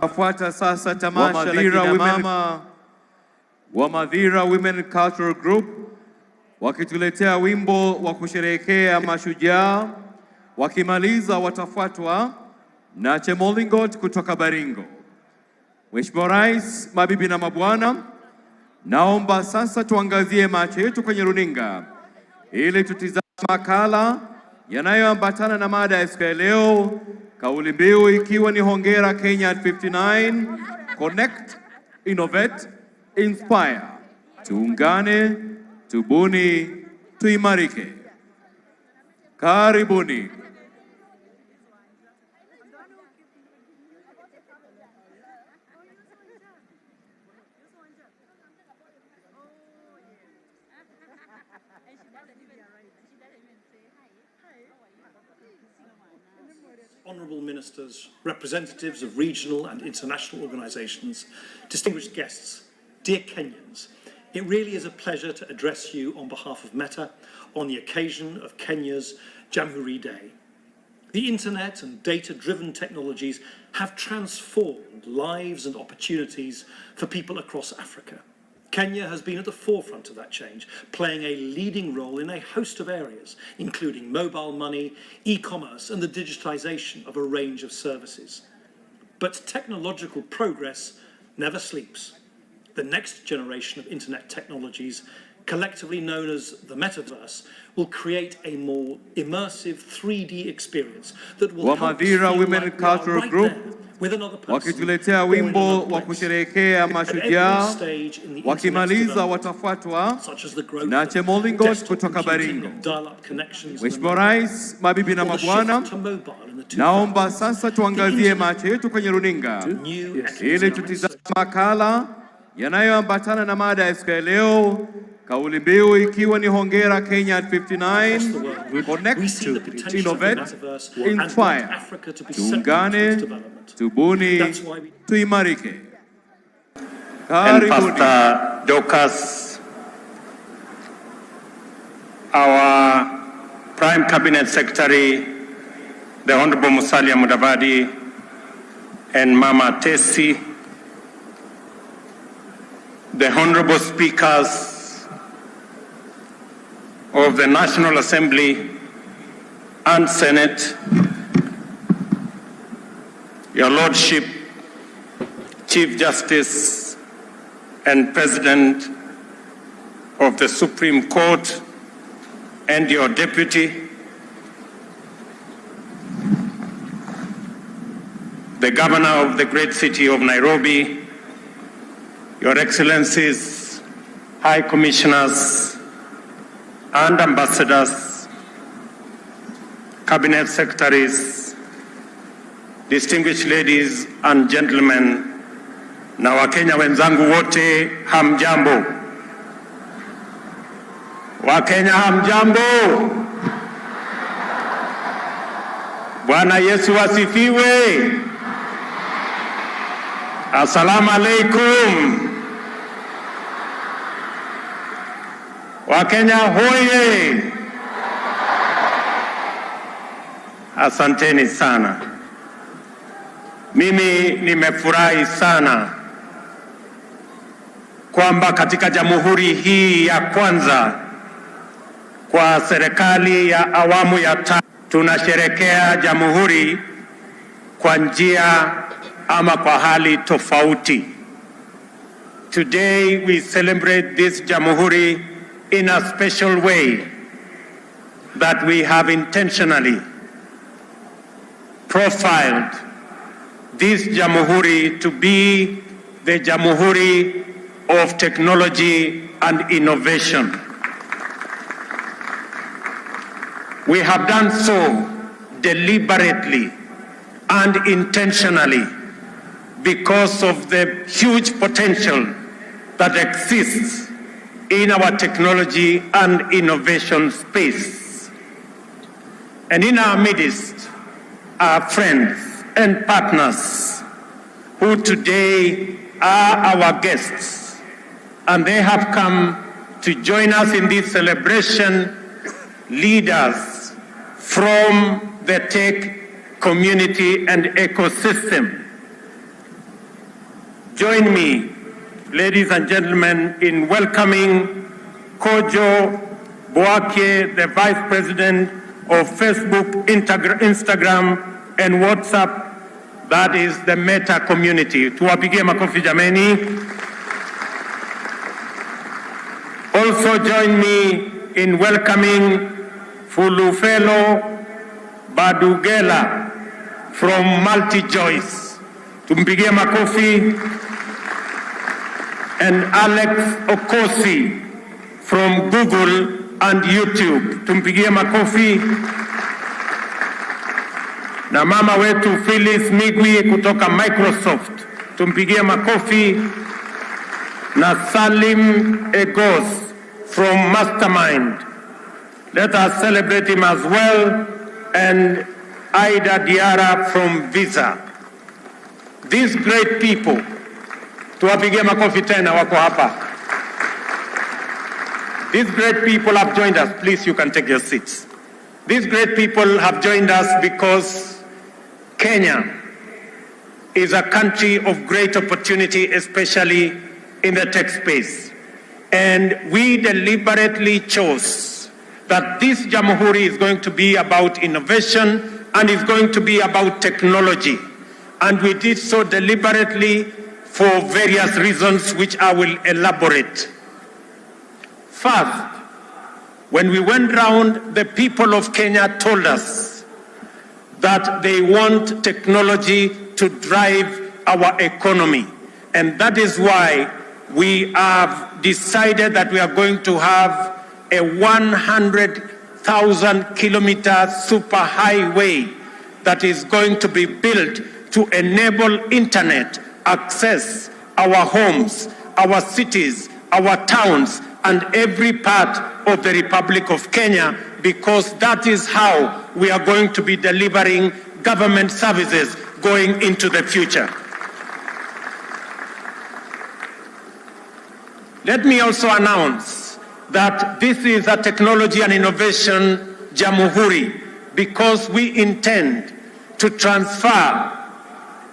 Fuata sasa tamasha la kina mama wa Madhira Women Cultural Group wakituletea wimbo wa kusherehekea mashujaa. Wakimaliza watafuatwa na Chemolingot kutoka Baringo. Mheshimiwa Rais, mabibi na mabwana, naomba sasa tuangazie macho yetu kwenye runinga ili tutizame makala yanayoambatana na mada ya siku ya leo, kauli mbiu ikiwa ni hongera Kenya at 59, connect, innovate, inspire. Tuungane, tubuni, tuimarike. Karibuni. Honourable Ministers, representatives of regional and international organisations, distinguished guests, dear Kenyans, it really is a pleasure to address you on behalf of Meta on the occasion of Kenya's Jamuhuri Day. The internet and data-driven technologies have transformed lives and opportunities for people across Africa. Kenya has been at the forefront of that change, playing a leading role in a host of areas, including mobile money, e-commerce, and the digitization of a range of services. But technological progress never sleeps. The next generation of internet technologies, collectively known as the metaverse, will create a more immersive 3D experience that will help us feel Women like Cultural right Group with another person wakituletea wimbo wa kusherehekea mashujaa. Wakimaliza watafuatwa na Chemolingot kutoka Baringo. Mheshimiwa Rais, mabibi na mabwana, naomba sasa tuangazie macho yetu kwenye runinga ili tutizame makala yanayoambatana na mada ya siku ya leo, kauli mbiu ikiwa ni hongera Kenya at 59, connect, innovate, inspire. Tuungane, tubuni, tuimarike. And Pastor Dorcas, our Prime Cabinet Secretary, the Honorable Musalia Mudavadi, and Mama Tessie, the Honorable Speakers of the National Assembly and Senate, Your Lordship, Chief Justice and President of the Supreme Court, and your Deputy, the Governor of the great city of Nairobi, Your Excellencies, High Commissioners and Ambassadors, Cabinet Secretaries, distinguished ladies and gentlemen, na Wakenya wenzangu wote, hamjambo. Wakenya hamjambo. Bwana Yesu asifiwe. Assalamu alaikum. Wakenya hoye. Asanteni sana. Mimi nimefurahi sana kwamba katika Jamhuri hii ya kwanza kwa serikali ya awamu ya tatu tunasherekea Jamhuri kwa njia ama kwa hali tofauti. Today we celebrate this Jamhuri in a special way that we have intentionally profiled this Jamhuri to be the Jamhuri of technology and innovation. We have done so deliberately and intentionally because of the huge potential that exists in our technology and innovation space. And in our midst are friends and partners who today are our guests, and they have come to join us in this celebration, leaders from the tech community and ecosystem. join me, ladies and gentlemen, in welcoming Kojo Boake, the Vice President of Facebook, Instagram, and WhatsApp, that is the Meta community. Tuwapigie makofi jameni. Also join me in welcoming Fulufelo Badugela from MultiJoice. Tumpigie makofi. And Alex Okosi from Google and YouTube. Tumpigie makofi. Na mama wetu Phyllis Migwi kutoka Microsoft. Tumpigie makofi. Na Salim Egos from Mastermind. Let us celebrate him as well. And Aida Diara from Visa. These great people, tuwapigie makofi tena, wako hapa. These great people have joined us. Please, you can take your seats. These great people have joined us because Kenya is a country of great opportunity, especially in the tech space. And we deliberately chose that this Jamuhuri is going to be about innovation and is going to be about technology. And we did so deliberately for various reasons, which I will elaborate. First, when we went round, the people of Kenya told us that they want technology to drive our economy. And that is why we have decided that we are going to have a 100,000 kilometer superhighway that is going to be built to enable internet access our homes, our cities, our towns, and every part of the Republic of Kenya, because that is how we are going to be delivering government services going into the future. Let me also announce that this is a technology and innovation Jamuhuri, because we intend to transfer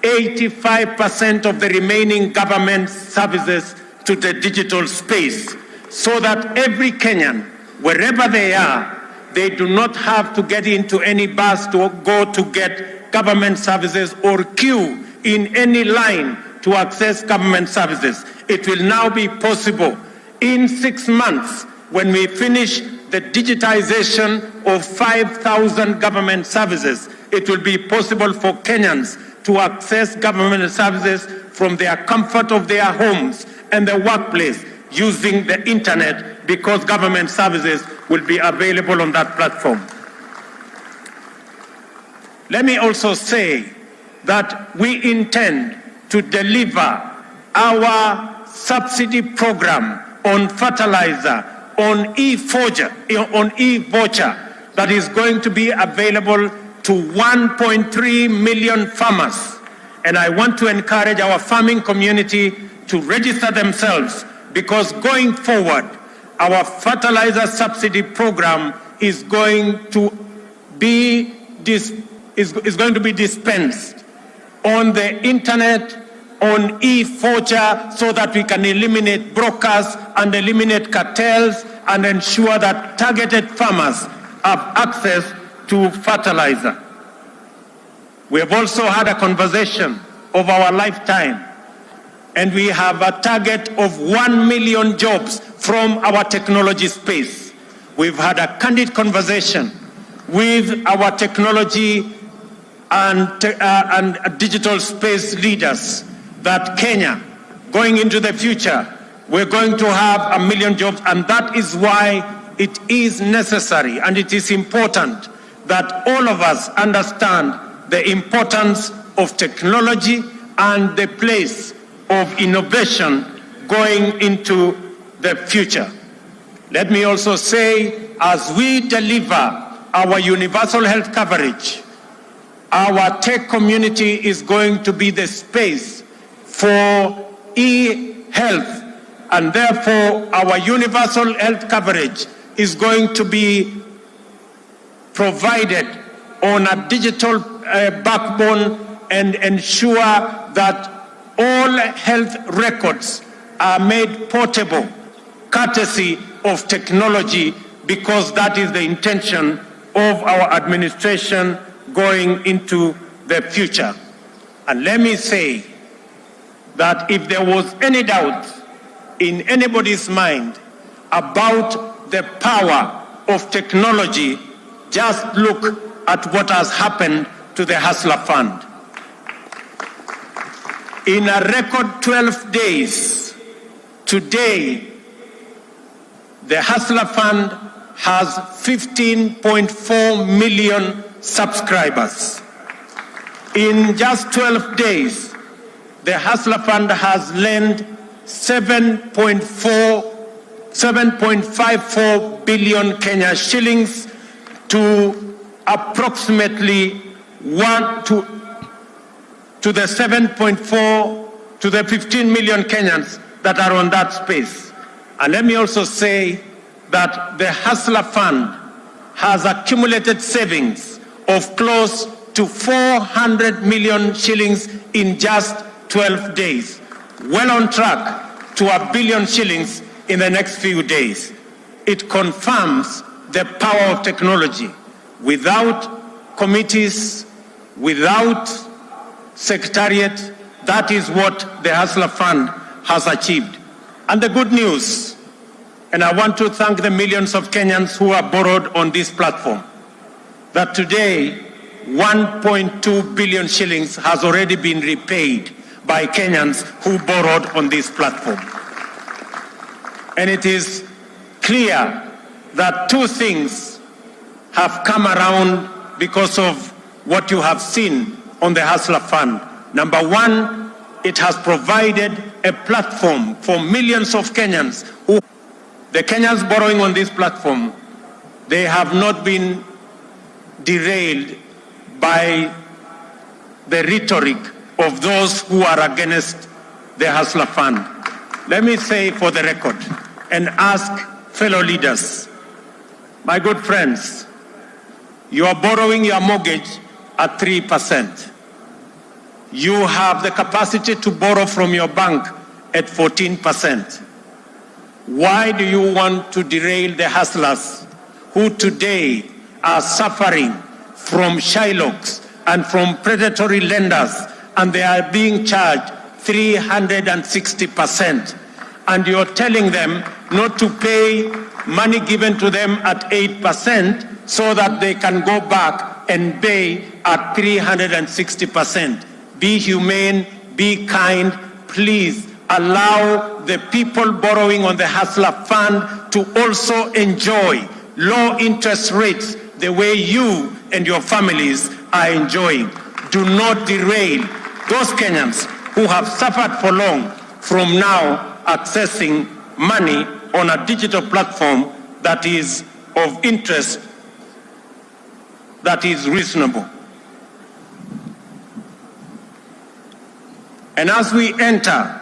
85% of the remaining government services to the digital space, so that every Kenyan, wherever they are, they do not have to get into any bus to go to get government services or queue in any line to access government services. It will now be possible in 6 months, when we finish the digitization of 5,000 government services, it will be possible for Kenyans to access government services from their comfort of their homes and the workplace using the internet, because government services will be available on that platform. Let me also say that we intend to deliver our subsidy program on fertilizer, on e-voucher, that is going to be available to 1.3 million farmers. And I want to encourage our farming community to register themselves, because going forward, our fertilizer subsidy program is going to be dispensed on the internet, on e-voucher, so that we can eliminate brokers and eliminate cartels and ensure that targeted farmers have access to fertilizer. We have also had a conversation of our lifetime, and we have a target of 1 million jobs from our technology space. We've had a candid conversation with our technology and digital space leaders that Kenya, going into the future, we're going to have 1 million jobs, and that is why it is necessary and it is important that all of us understand the importance of technology and the place of innovation going into the future. Let me also say, as we deliver our universal health coverage, our tech community is going to be the space for e-health, and therefore our universal health coverage is going to be provided on a digital backbone and ensure that all health records are made portable, courtesy of technology, because that is the intention of our administration going into the future. And let me say that if there was any doubt in anybody's mind about the power of technology, just look at what has happened to the Hustler Fund. In a record 12 days, today, the Hustler Fund has 15.4 million subscribers. In just 12 days, the Hustler Fund has lent 7.54 billion Kenya shillings to approximately to the 7.4 to the 15 million Kenyans that are on that space. And let me also say that the Hustler Fund has accumulated savings of close to 400 million shillings in just 12 days, well on track to 1 billion shillings in the next few days. It confirms the power of technology. Without committees, without secretariat, that is what the Hustler Fund has achieved. And the good news, and I want to thank the millions of Kenyans who have borrowed on this platform, that today 1.2 billion shillings has already been repaid by Kenyans who borrowed on this platform. And it is clear that two things have come around because of what you have seen on the Hustler Fund. Number one, it has provided a platform for millions of Kenyans who, the Kenyans borrowing on this platform, they have not been derailed by the rhetoric of those who are against the Hustler Fund. Let me say for the record and ask fellow leaders, my good friends, you are borrowing your mortgage at 3%. You have the capacity to borrow from your bank at 14%. Why do you want to derail the hustlers who today are suffering from shylocks and from predatory lenders, and they are being charged 360%? And you're telling them not to pay money given to them at 8% so that they can go back and pay at 360%. Be humane, be kind, please allow the people borrowing on the Hustler Fund to also enjoy low interest rates the way you and your families are enjoying. Do not derail those Kenyans who have suffered for long from now accessing money on a digital platform that is of interest, that is reasonable. And as we enter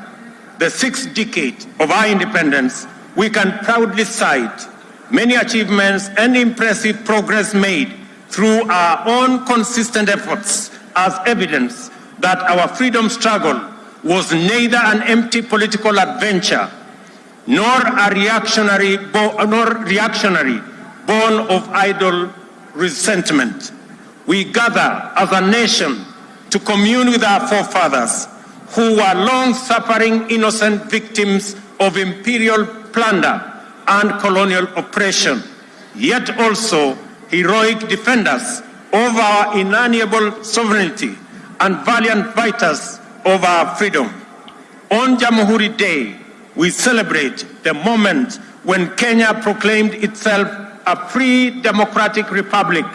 the 6th decade of our independence, we can proudly cite many achievements and impressive progress made through our own consistent efforts as evidence that our freedom struggle was neither an empty political adventure nor reactionary born of idle resentment. We gather as a nation to commune with our forefathers who were long-suffering innocent victims of imperial plunder and colonial oppression, yet also heroic defenders of our inalienable sovereignty and valiant fighters of our freedom. On Jamuhuri Day, we celebrate the moment when Kenya proclaimed itself a free democratic republic.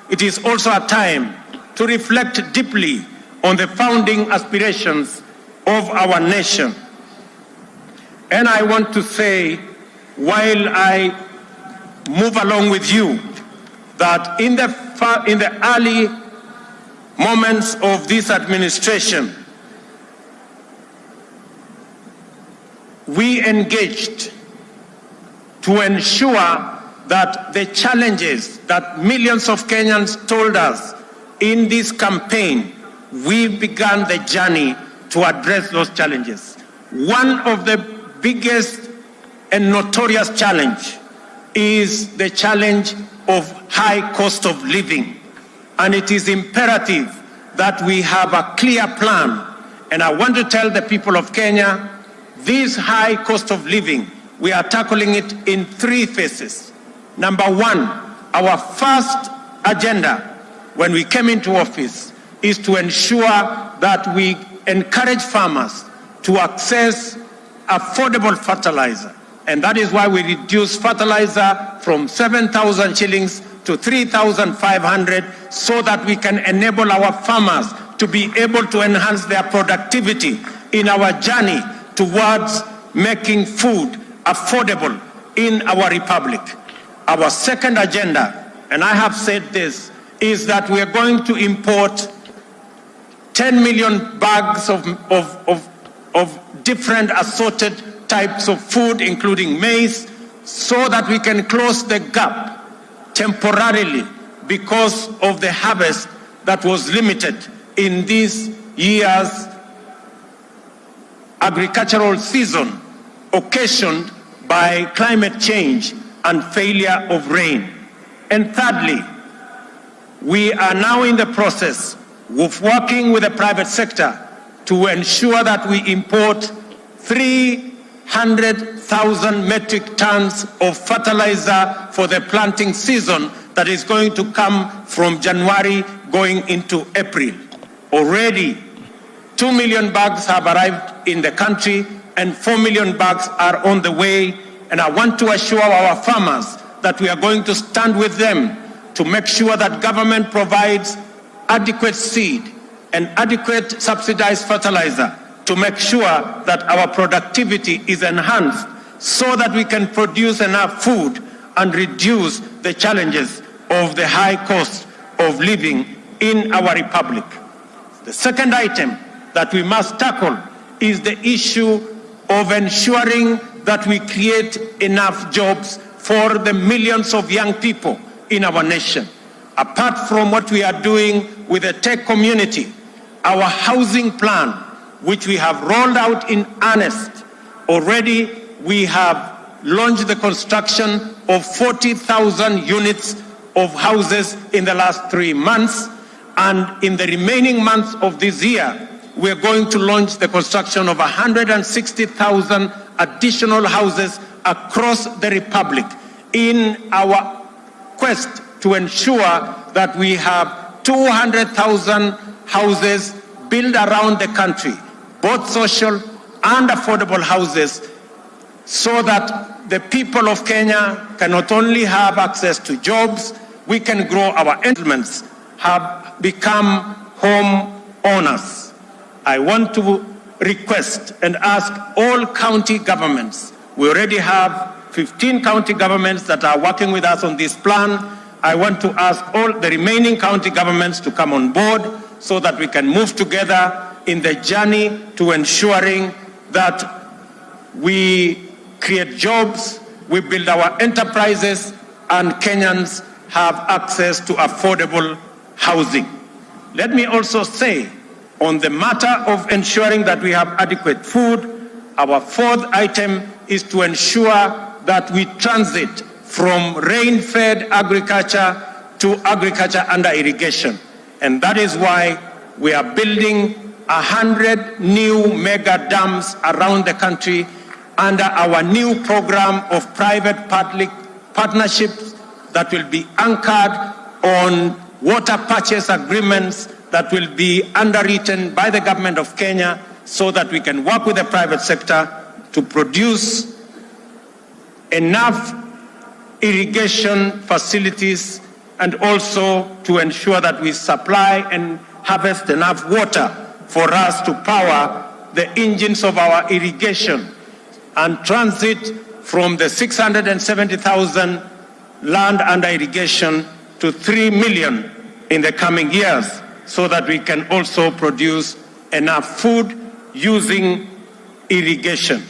It is also a time to reflect deeply on the founding aspirations of our nation. And I want to say, while I move along with you, that in the early moments of this administration, we engaged to ensure that the challenges that millions of Kenyans told us in this campaign, we began the journey to address those challenges. One of the biggest and notorious challenge is the challenge of high cost of living. And it is imperative that we have a clear plan. And I want to tell the people of Kenya, this high cost of living, we are tackling it in 3 phases. Number 1, our first agenda when we came into office is to ensure that we encourage farmers to access affordable fertilizer. And that is why we reduced fertilizer from 7,000 shillings to 3,500 so that we can enable our farmers to be able to enhance their productivity in our journey towards making food affordable in our republic. Our second agenda, and I have said this, is that we are going to import 10 million bags of different assorted types of food, including maize, so that we can close the gap temporarily because of the harvest that was limited in this year's agricultural season, occasioned by climate change and failure of rain. And thirdly, we are now in the process of working with the private sector to ensure that we import 300,000 metric tons of fertilizer for the planting season that is going to come from January going into April. Already, 2 million bags have arrived in the country and 4 million bags are on the way. And I want to assure our farmers that we are going to stand with them to make sure that government provides adequate seed and adequate subsidized fertilizer to make sure that our productivity is enhanced so that we can produce enough food and reduce the challenges of the high cost of living in our republic. The second item that we must tackle is the issue of ensuring that we create enough jobs for the millions of young people in our nation. Apart from what we are doing with the tech community, our housing plan, which we have rolled out in earnest, already we have launched the construction of 40,000 units of houses in the last 3 months. And in the remaining months of this year, we are going to launch the construction of 160,000 additional houses across the Republic in our quest to ensure that we have 200,000 houses built around the country, both social and affordable houses, so that the people of Kenya can not only have access to jobs, we can grow our settlements, have become home owners. I want to request and ask all county governments. We already have 15 county governments that are working with us on this plan. I want to ask all the remaining county governments to come on board so that we can move together in the journey to ensuring that we create jobs, we build our enterprises, and Kenyans have access to affordable housing. Let me also say, on the matter of ensuring that we have adequate food, our fourth item is to ensure that we transit from rain-fed agriculture to agriculture under irrigation. And that is why we are building 100 new mega dams around the country under our new program of private-public partnerships that will be anchored on water purchase agreements that will be underwritten by the government of Kenya so that we can work with the private sector to produce enough irrigation facilities and also to ensure that we supply and harvest enough water for us to power the engines of our irrigation and transit from the 670,000 land under irrigation to 3 million in the coming years so that we can also produce enough food using irrigation.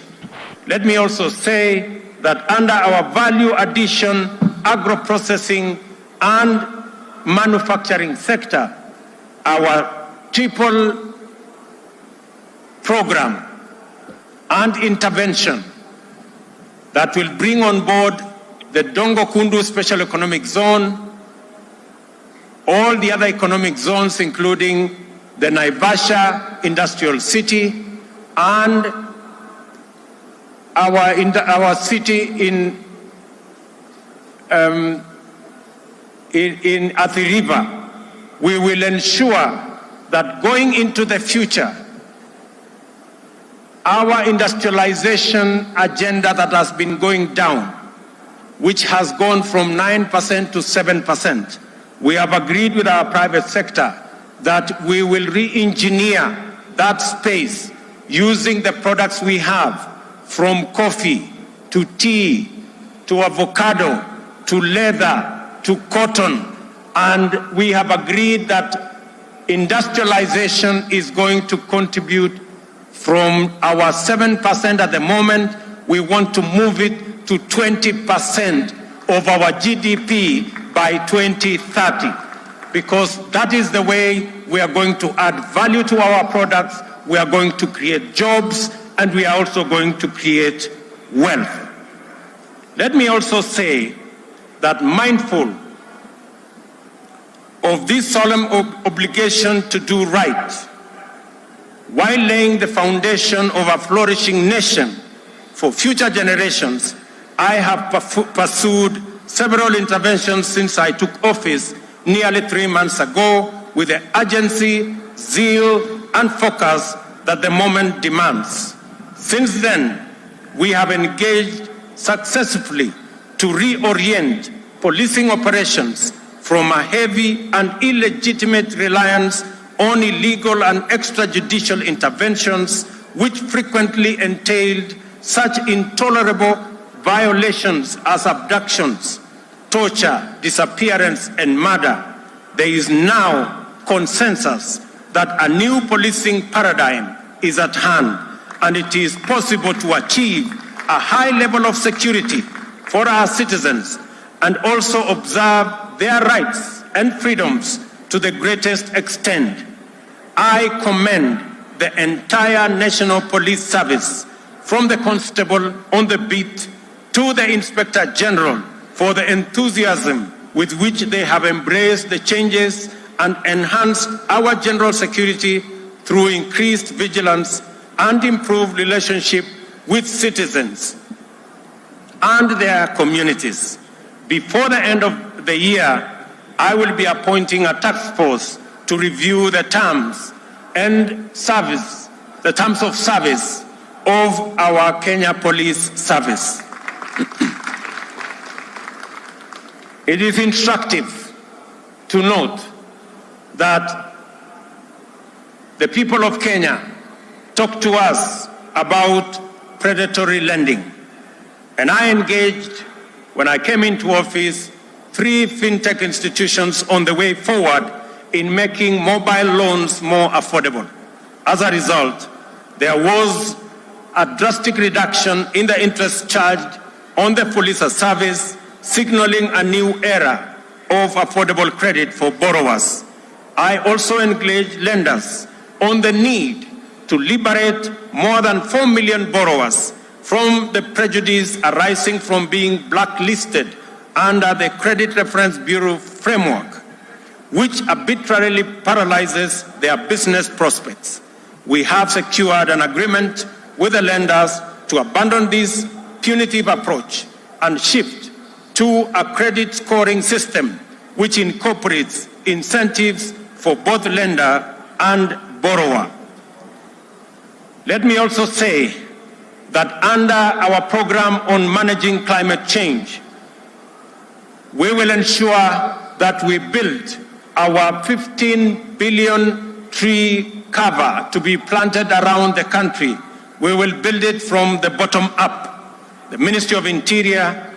Let me also say that under our value addition, agro-processing and manufacturing sector, our triple program and intervention that will bring on board the Dongo Kundu Special Economic Zone, all the other economic zones, including the Naivasha Industrial City and our city in Athi River. We will ensure that going into the future, our industrialization agenda that has been going down, which has gone from 9% to 7%, we have agreed with our private sector that we will re-engineer that space using the products we have, from coffee to tea to avocado to leather to cotton, and we have agreed that industrialization is going to contribute from our 7% at the moment. We want to move it to 20% of our GDP by 2030, because that is the way we are going to add value to our products, we are going to create jobs, and we are also going to create wealth. Let me also say that, mindful of this solemn obligation to do right, while laying the foundation of a flourishing nation for future generations, I have pursued several interventions since I took office nearly 3 months ago with the urgency, zeal, and focus that the moment demands. Since then, we have engaged successfully to reorient policing operations from a heavy and illegitimate reliance on illegal and extrajudicial interventions, which frequently entailed such intolerable violations as abductions, torture, disappearance, and murder. There is now consensus that a new policing paradigm is at hand, and it is possible to achieve a high level of security for our citizens and also observe their rights and freedoms to the greatest extent. I commend the entire National Police Service, from the constable on the beat to the Inspector General, for the enthusiasm with which they have embraced the changes and enhanced our general security through increased vigilance and improved relationship with citizens and their communities. Before the end of the year, I will be appointing a task force to review the terms of service of our Kenya Police Service. It is instructive to note that the people of Kenya talk to us about predatory lending. And I engaged, when I came into office, 3 fintech institutions on the way forward in making mobile loans more affordable. As a result, there was a drastic reduction in the interest charged on the police service, signaling a new era of affordable credit for borrowers. I also engaged lenders on the need to liberate more than 4 million borrowers from the prejudice arising from being blacklisted under the Credit Reference Bureau framework, which arbitrarily paralyzes their business prospects. We have secured an agreement with the lenders to abandon this punitive approach and shift to a credit scoring system which incorporates incentives for both lender and borrower. Let me also say that under our program on managing climate change, we will ensure that we build our 15 billion tree cover to be planted around the country. We will build it from the bottom up. The Ministry of Interior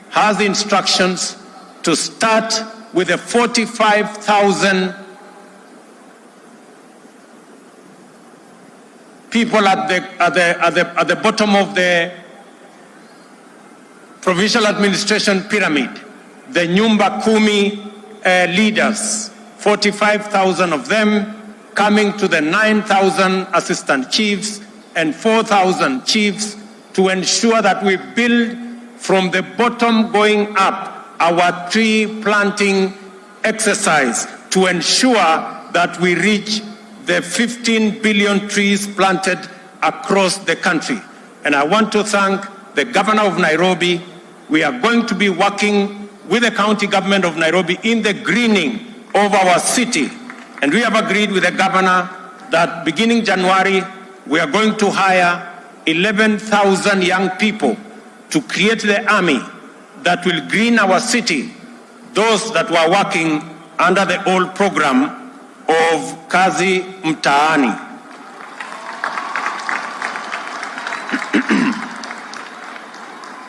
has instructions to start with the 45,000 people at the bottom of the provincial administration pyramid, the Nyumba Kumi leaders, 45,000 of them coming to the 9,000 assistant chiefs and 4,000 chiefs to ensure that we build from the bottom going up our tree planting exercise to ensure that we reach the 15 billion trees planted across the country. And I want to thank the governor of Nairobi. We are going to be working with the county government of Nairobi in the greening of our city. And we have agreed with the governor that beginning January, we are going to hire 11,000 young people to create the army that will green our city, those that were working under the old program of Kazi Mtaani.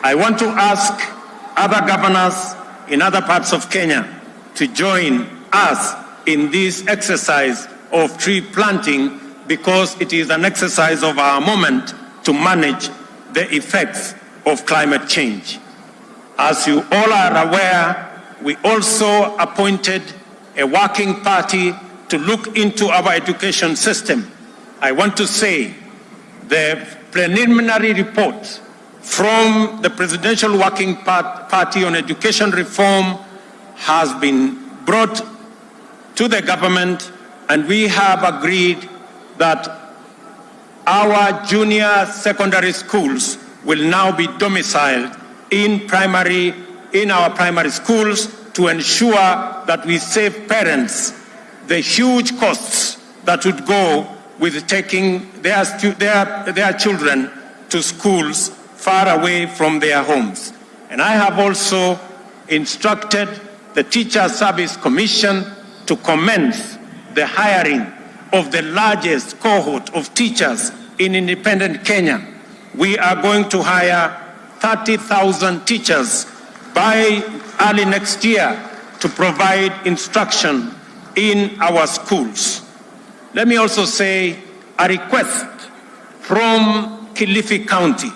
I want to ask other governors in other parts of Kenya to join us in this exercise of tree planting, because it is an exercise of our moment to manage the effects of climate change. As you all are aware, we also appointed a working party to look into our education system. I want to say the preliminary report from the Presidential Working Party on Education Reform has been brought to the government, and we have agreed that our junior secondary schools will now be domiciled in our primary schools to ensure that we save parents the huge costs that would go with taking their children to schools far away from their homes. And I have also instructed the Teacher Service Commission to commence the hiring of the largest cohort of teachers in independent Kenya. We are going to hire 30,000 teachers by early next year to provide instruction in our schools. Let me also say a request from Kilifi County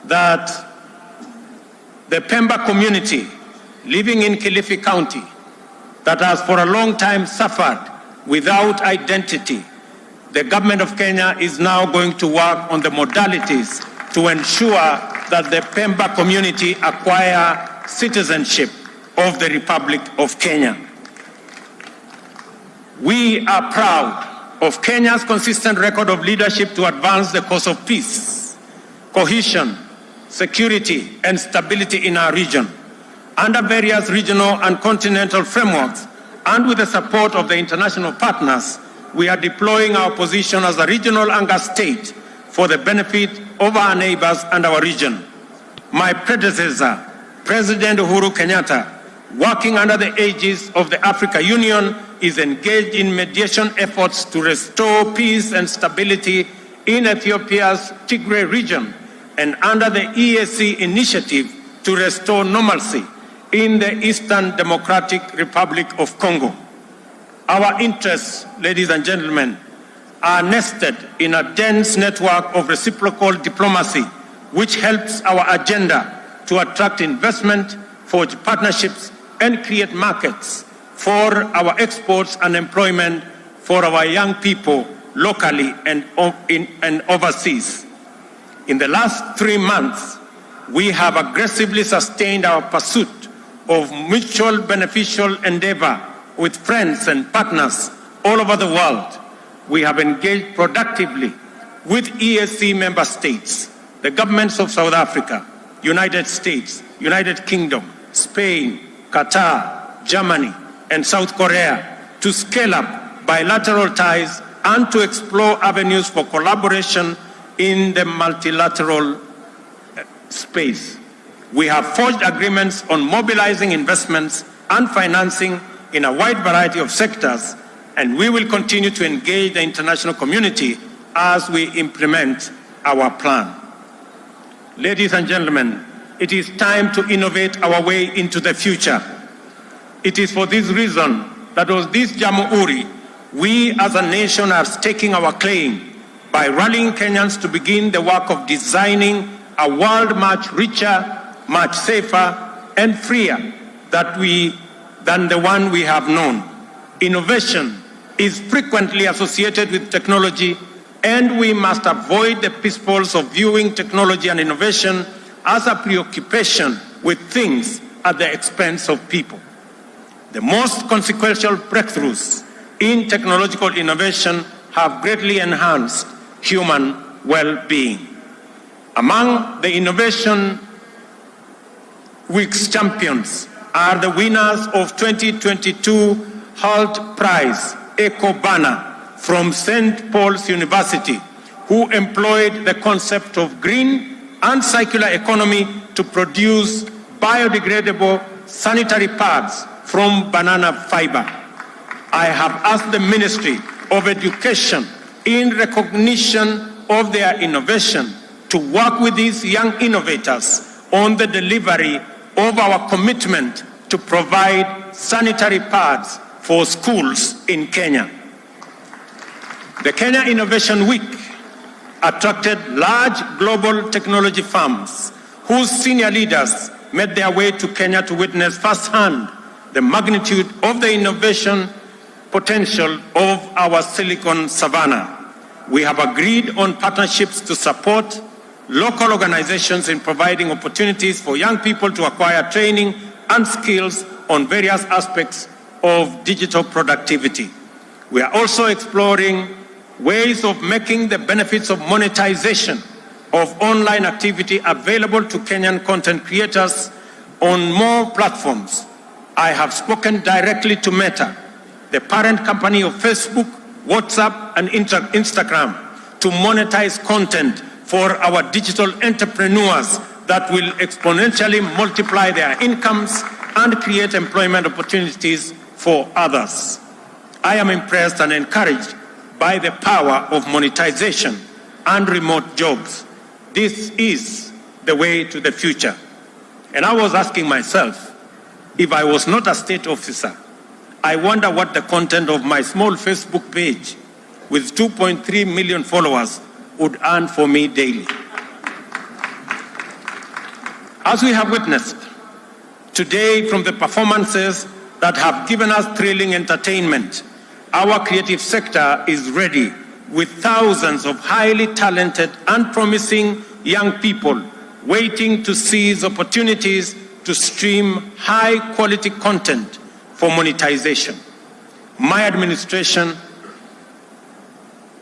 that the Pemba community living in Kilifi County that has for a long time suffered without identity, the government of Kenya is now going to work on the modalities to ensure that the Pemba community acquire citizenship of the Republic of Kenya. We are proud of Kenya's consistent record of leadership to advance the cause of peace, cohesion, security, and stability in our region. Under various regional and continental frameworks, and with the support of the international partners, we are deploying our position as a regional anchor state for the benefit of our neighbors and our region. My predecessor, President Uhuru Kenyatta, working under the aegis of the Africa Union, is engaged in mediation efforts to restore peace and stability in Ethiopia's Tigray region, and under the EAC initiative to restore normalcy in the Eastern Democratic Republic of Congo. Our interests, ladies and gentlemen, are nested in a dense network of reciprocal diplomacy, which helps our agenda to attract investment, forge partnerships, and create markets for our exports and employment for our young people locally and overseas. In the last 3 months, we have aggressively sustained our pursuit of mutual beneficial endeavor with friends and partners all over the world. We have engaged productively with EAC member states, the governments of South Africa, United States, United Kingdom, Spain, Qatar, Germany, and South Korea to scale up bilateral ties and to explore avenues for collaboration in the multilateral space. We have forged agreements on mobilizing investments and financing in a wide variety of sectors, and we will continue to engage the international community as we implement our plan. Ladies and gentlemen, it is time to innovate our way into the future. It is for this reason that with this Jamuhuri, we as a nation are staking our claim by rallying Kenyans to begin the work of designing a world much richer, much safer, and freer than the one we have known. Innovation is frequently associated with technology, and we must avoid the pitfalls of viewing technology and innovation as a preoccupation with things at the expense of people. The most consequential breakthroughs in technological innovation have greatly enhanced human well-being. Among the Innovation Week's champions are the winners of 2022 Holt Prize, Eco Banner, from St. Paul's University, who employed the concept of green and circular economy to produce biodegradable sanitary pads from banana fiber. I have asked the Ministry of Education, in recognition of their innovation, to work with these young innovators on the delivery of our commitment to provide sanitary pads for schools in Kenya. The Kenya Innovation Week attracted large global technology firms whose senior leaders made their way to Kenya to witness firsthand the magnitude of the innovation potential of our Silicon Savannah. We have agreed on partnerships to support local organizations in providing opportunities for young people to acquire training and skills on various aspects of digital productivity. We are also exploring ways of making the benefits of monetization of online activity available to Kenyan content creators on more platforms. I have spoken directly to Meta, the parent company of Facebook, WhatsApp, and Instagram, to monetize content for our digital entrepreneurs that will exponentially multiply their incomes and create employment opportunities for others. I am impressed and encouraged by the power of monetization and remote jobs. This is the way to the future. And I was asking myself, if I was not a state officer, I wonder what the content of my small Facebook page with 2.3 million followers would earn for me daily. As we have witnessed today from the performances that have given us thrilling entertainment, our creative sector is ready with thousands of highly talented and promising young people waiting to seize opportunities to stream high-quality content for monetization. My administration,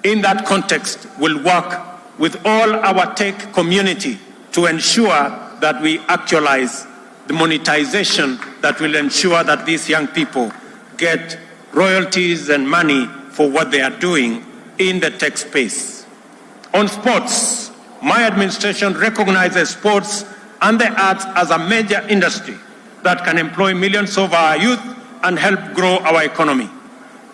in that context, will work with all our tech community to ensure that we actualize the monetization that will ensure that these young people get royalties and money for what they are doing in the tech space. On sports, my administration recognizes sports and the arts as a major industry that can employ millions of our youth and help grow our economy.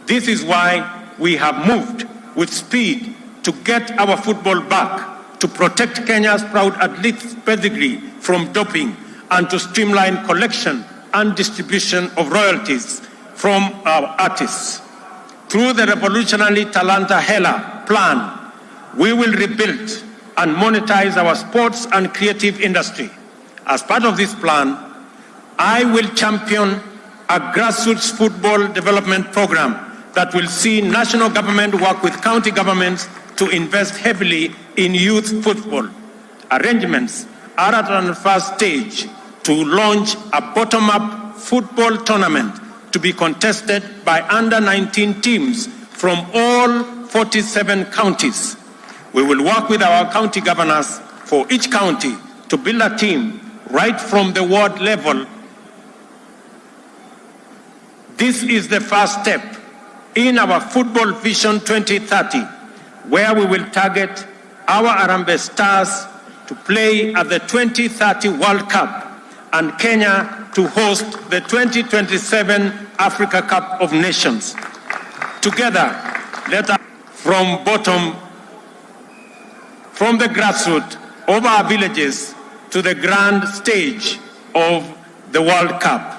This is why we have moved with speed to get our football back, to protect Kenya's proud athletes' pedigree from doping, and to streamline collection and distribution of royalties from our artists. Through the revolutionary Talanta Hela plan, we will rebuild and monetize our sports and creative industry. As part of this plan, I will champion a grassroots football development program that will see national government work with county governments to invest heavily in youth football. Arrangements are at an first stage to launch a bottom-up football tournament to be contested by under-19 teams from all 47 counties. We will work with our county governors for each county to build a team right from the ward level. This is the first step in our Football Vision 2030, where we will target our Harambee Stars to play at the 2030 World Cup and Kenya to host the 2027 Africa Cup of Nations. Together, let us from the grassroots of our villages to the grand stage of the World Cup.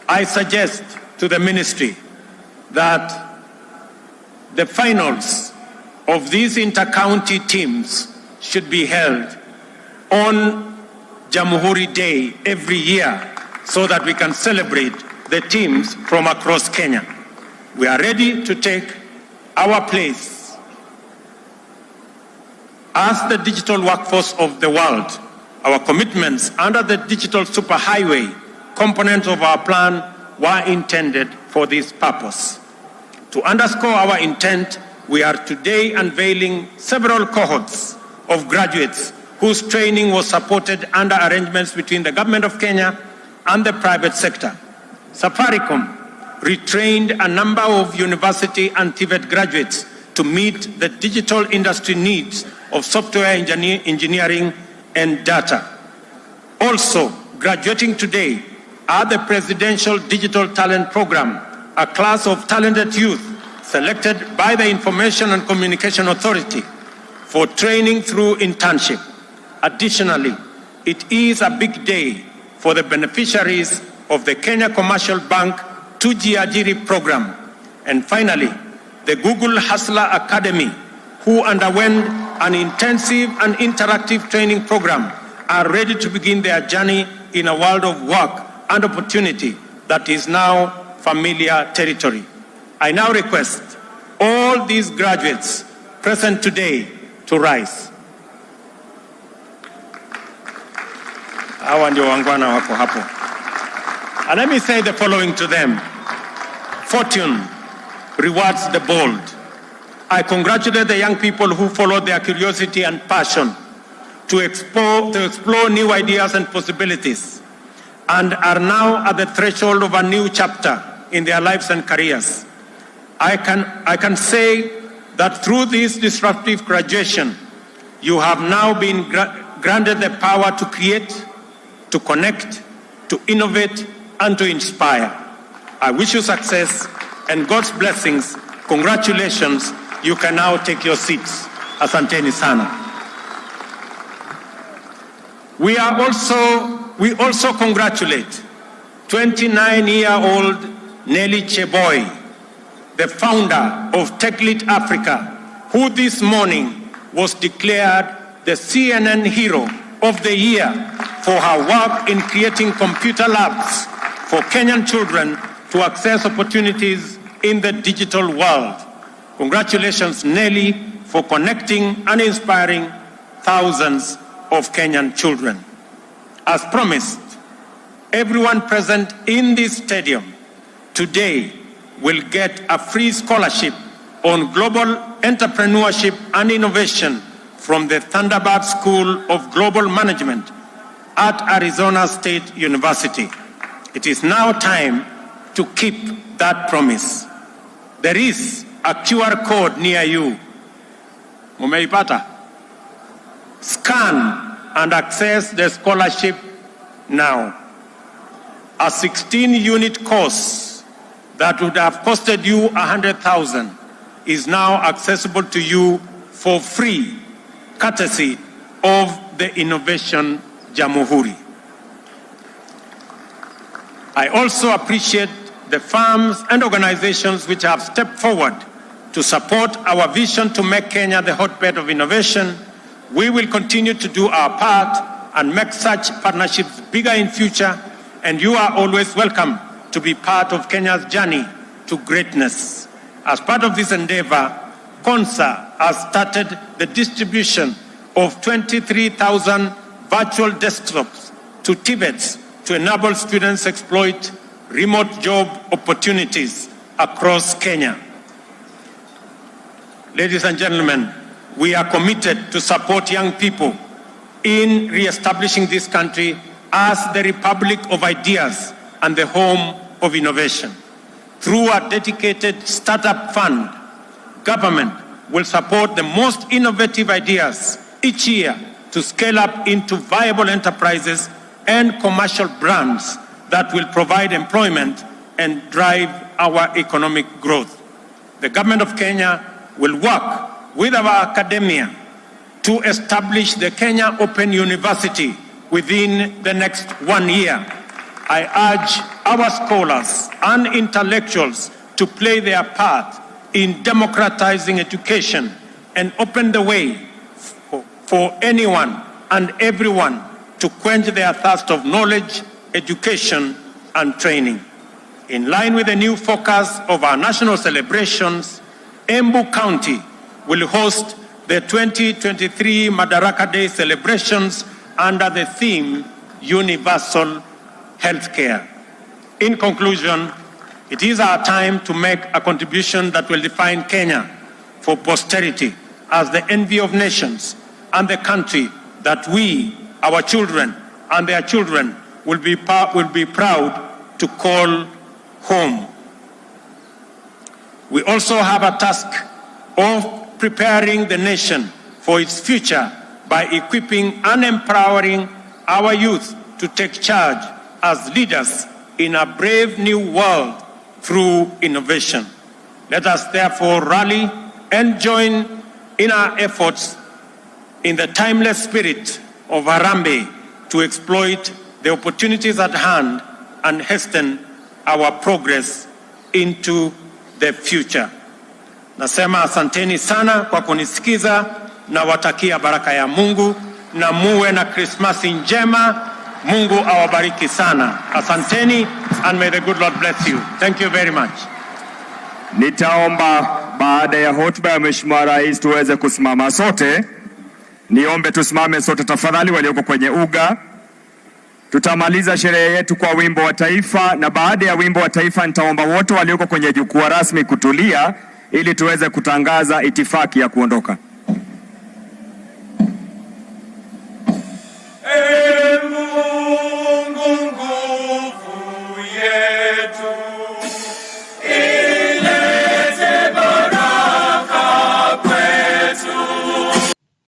I suggest to the ministry that the finals of these inter-county teams should be held on Jamuhuri Day every year so that we can celebrate the teams from across Kenya. We are ready to take our place as the digital workforce of the world. Our commitments under the digital superhighway component of our plan were intended for this purpose. To underscore our intent, we are today unveiling several cohorts of graduates whose training was supported under arrangements between the Government of Kenya and the private sector. Safaricom retrained a number of university and TVET graduates to meet the digital industry needs of software engineering and data. Also, graduating today are the Presidential Digital Talent Program, a class of talented youth selected by the Information and Communication Authority for training through internship. Additionally, it is a big day for the beneficiaries of the Kenya Commercial Bank Tujiajiri program. And finally, the Google Hustler Academy, who underwent an intensive and interactive training program, are ready to begin their journey in a world of work and opportunity that is now familiar territory. I now request all these graduates present today to rise. Hawa ndio wangwana wako hapo. And let me say the following to them. Fortune rewards the bold. I congratulate the young people who followed their curiosity and passion to explore new ideas and possibilities, and are now at the threshold of a new chapter in their lives and careers. I can say that through this disruptive graduation, you have now been granted the power to create, to connect, to innovate, and to inspire. I wish you success and God's blessings. Congratulations. You can now take your seats. Asanteni sana. We also congratulate 29-year-old Nelly Cheboy, the founder of TechLead Africa, who this morning was declared the CNN Hero of the Year for her work in creating computer labs for Kenyan children to access opportunities in the digital world. Congratulations, Nelly, for connecting and inspiring thousands of Kenyan children. As promised, everyone present in this stadium today will get a free scholarship on global entrepreneurship and innovation from the Thunderbird School of Global Management at Arizona State University. It is now time to keep that promise. There is a QR code near you. Mumeipata? Scan and access the scholarship now. A 16-unit course that would have costed you 100,000 is now accessible to you for free, courtesy of the Innovation Jamuhuri. I also appreciate the firms and organizations which have stepped forward to support our vision to make Kenya the hotbed of innovation. We will continue to do our part and make such partnerships bigger in future, and you are always welcome to be part of Kenya's journey to greatness. As part of this endeavor, KONSA has started the distribution of 23,000 virtual desktops to TVETs to enable students exploit remote job opportunities across Kenya. Ladies and gentlemen, we are committed to support young people in re-establishing this country as the Republic of Ideas and the home of innovation. Through a dedicated startup fund, government will support the most innovative ideas each year to scale up into viable enterprises and commercial brands that will provide employment and drive our economic growth. The government of Kenya will work with our academia to establish the Kenya Open University within the next 1 year. I urge our scholars and intellectuals to play their part in democratizing education and open the way for anyone and everyone to quench their thirst of knowledge, education, and training. In line with the new focus of our national celebrations, Embu County will host the 2023 Madaraka Day celebrations under the theme Universal Healthcare. In conclusion, it is our time to make a contribution that will define Kenya for posterity as the envy of nations and the country that we, our children, and their children will be proud to call home. We also have a task of preparing the nation for its future by equipping and empowering our youth to take charge as leaders in a brave new world through innovation. Let us therefore rally and join in our efforts in the timeless spirit of Harambee to exploit the opportunities at hand and hasten our progress into the future. Nasema asanteni sana kwa kunisikiza na watakia baraka ya Mungu na muwe na Krismasi njema. Mungu awabariki sana. Asanteni and may the good Lord bless you. Thank you very much. Nitaomba baada ya hotuba ya Mheshimiwa Rais tuweze kusimama sote. Niombe tusimame sote tafadhali walioko kwenye uga. Tutamaliza sherehe yetu kwa wimbo wa taifa, na baada ya wimbo wa taifa nitaomba wote walioko kwenye jukwaa rasmi kutulia ili tuweze kutangaza itifaki ya kuondoka.